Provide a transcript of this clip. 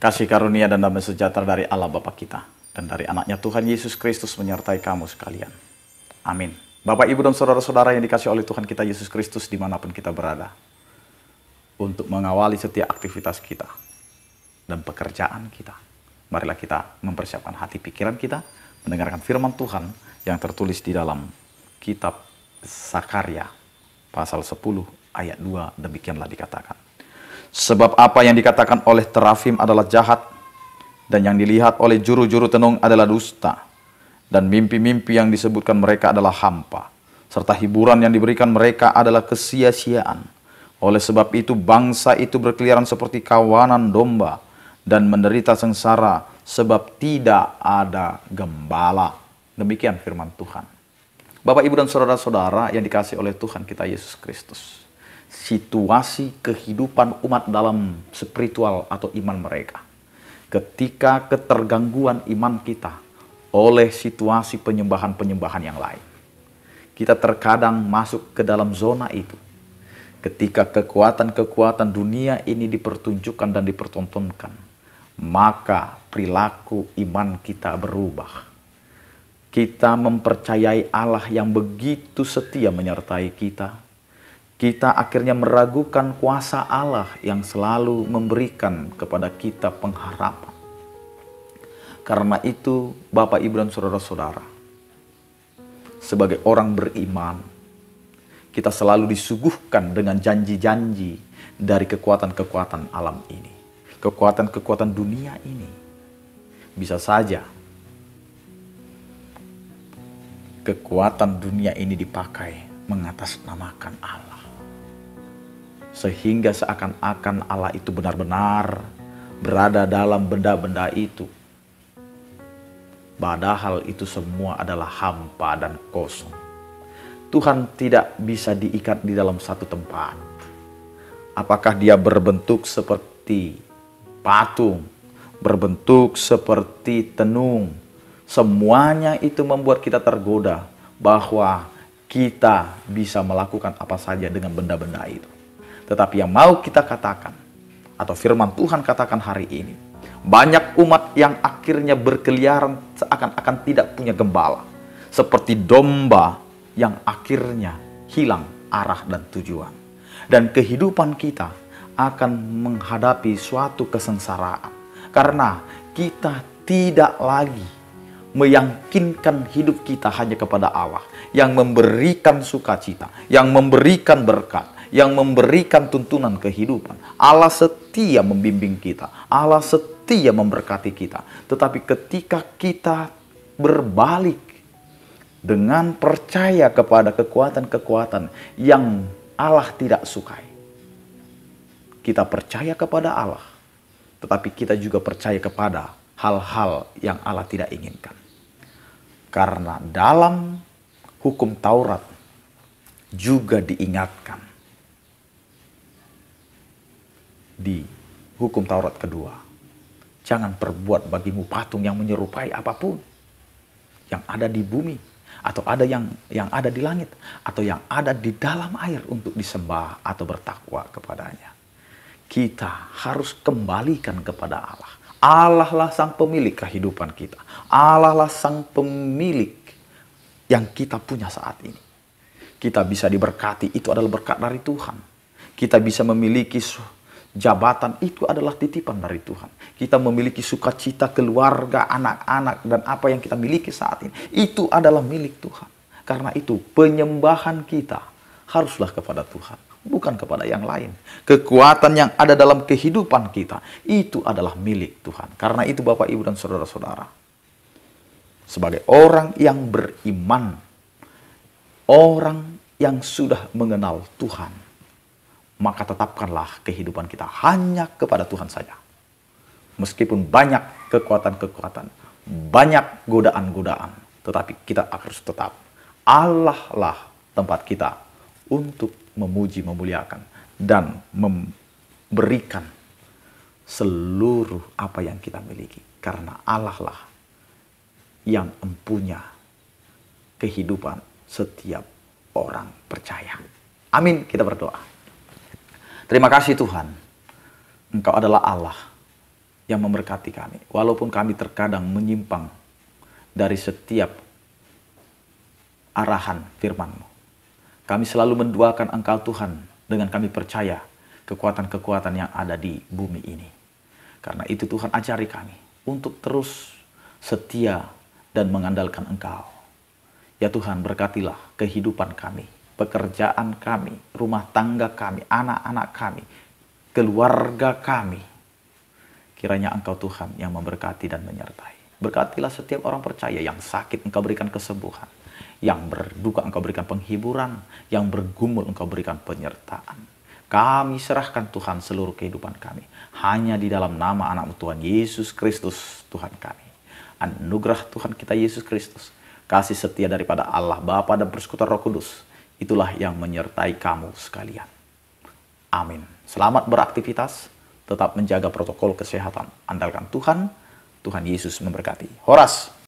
Kasih karunia dan damai sejahtera dari Allah Bapa kita dan dari anaknya Tuhan Yesus Kristus menyertai kamu sekalian. Amin. Bapak, Ibu, dan saudara-saudara yang dikasih oleh Tuhan kita Yesus Kristus dimanapun kita berada. Untuk mengawali setiap aktivitas kita dan pekerjaan kita, marilah kita mempersiapkan hati pikiran kita, mendengarkan firman Tuhan yang tertulis di dalam kitab Sakarya pasal 10 ayat 2, demikianlah dikatakan. Sebab apa yang dikatakan oleh terafim adalah jahat, dan yang dilihat oleh juru-juru tenung adalah dusta, dan mimpi-mimpi yang disebutkan mereka adalah hampa, serta hiburan yang diberikan mereka adalah kesia-siaan. Oleh sebab itu bangsa itu berkeliaran seperti kawanan domba, dan menderita sengsara sebab tidak ada gembala. Demikian firman Tuhan. Bapak, Ibu, dan saudara-saudara yang dikasihi oleh Tuhan kita Yesus Kristus, situasi kehidupan umat dalam spiritual atau iman mereka, ketika ketergangguan iman kita oleh situasi penyembahan-penyembahan yang lain, kita terkadang masuk ke dalam zona itu. Ketika kekuatan-kekuatan dunia ini dipertunjukkan dan dipertontonkan, maka perilaku iman kita berubah. Kita mempercayai Allah yang begitu setia menyertai kita. Kita akhirnya meragukan kuasa Allah yang selalu memberikan kepada kita pengharapan. Karena itu, Bapak, Ibu, dan saudara-saudara, sebagai orang beriman, kita selalu disuguhkan dengan janji-janji dari kekuatan-kekuatan alam ini. Kekuatan-kekuatan dunia ini. Bisa saja kekuatan dunia ini dipakai mengatasnamakan Allah. Sehingga seakan-akan Allah itu benar-benar berada dalam benda-benda itu. Padahal itu semua adalah hampa dan kosong. Tuhan tidak bisa diikat di dalam satu tempat. Apakah dia berbentuk seperti patung, berbentuk seperti tenung, semuanya itu membuat kita tergoda bahwa kita bisa melakukan apa saja dengan benda-benda itu. Tetapi yang mau kita katakan, atau firman Tuhan katakan hari ini, banyak umat yang akhirnya berkeliaran seakan-akan tidak punya gembala. Seperti domba yang akhirnya hilang arah dan tujuan. Dan kehidupan kita akan menghadapi suatu kesengsaraan. Karena kita tidak lagi meyakinkan hidup kita hanya kepada Allah. Yang memberikan sukacita, yang memberikan berkat, yang memberikan tuntunan kehidupan. Allah setia membimbing kita. Allah setia memberkati kita. Tetapi ketika kita berbalik dengan percaya kepada kekuatan-kekuatan yang Allah tidak sukai, kita percaya kepada Allah, tetapi kita juga percaya kepada hal-hal yang Allah tidak inginkan. Karena dalam hukum Taurat juga diingatkan, di hukum Taurat kedua, jangan perbuat bagimu patung yang menyerupai apapun yang ada di bumi, atau ada yang ada di langit, atau yang ada di dalam air untuk disembah atau bertakwa kepadanya. Kita harus kembalikan kepada Allah. Allah lah sang pemilik kehidupan kita. Allah lah sang pemilik yang kita punya saat ini. Kita bisa diberkati, itu adalah berkat dari Tuhan. Kita bisa memiliki jabatan, itu adalah titipan dari Tuhan. Kita memiliki sukacita, keluarga, anak-anak, dan apa yang kita miliki saat ini, itu adalah milik Tuhan. Karena itu penyembahan kita haruslah kepada Tuhan, bukan kepada yang lain. Kekuatan yang ada dalam kehidupan kita, itu adalah milik Tuhan. Karena itu Bapak, Ibu, dan saudara-saudara, sebagai orang yang beriman, orang yang sudah mengenal Tuhan, maka tetapkanlah kehidupan kita hanya kepada Tuhan saja. Meskipun banyak kekuatan-kekuatan, banyak godaan-godaan, tetapi kita harus tetap, Allah lah tempat kita untuk memuji, memuliakan, dan memberikan seluruh apa yang kita miliki. Karena Allah lah yang mempunyai kehidupan setiap orang percaya. Amin, kita berdoa. Terima kasih Tuhan, Engkau adalah Allah yang memberkati kami. Walaupun kami terkadang menyimpang dari setiap arahan firman-Mu. Kami selalu menduakan Engkau Tuhan dengan kami percaya kekuatan-kekuatan yang ada di bumi ini. Karena itu Tuhan ajari kami untuk terus setia dan mengandalkan Engkau. Ya Tuhan, berkatilah kehidupan kami, pekerjaan kami, rumah tangga kami, anak-anak kami, keluarga kami. Kiranya Engkau Tuhan yang memberkati dan menyertai. Berkatilah setiap orang percaya yang sakit Engkau berikan kesembuhan. Yang berduka Engkau berikan penghiburan. Yang bergumul Engkau berikan penyertaan. Kami serahkan Tuhan seluruh kehidupan kami. Hanya di dalam nama anak-Mu Tuhan Yesus Kristus Tuhan kami. Anugerah Tuhan kita Yesus Kristus. Kasih setia daripada Allah Bapa dan persekutuan Roh Kudus. Itulah yang menyertai kamu sekalian. Amin. Selamat beraktivitas. Tetap menjaga protokol kesehatan. Andalkan Tuhan. Tuhan Yesus memberkati. Horas.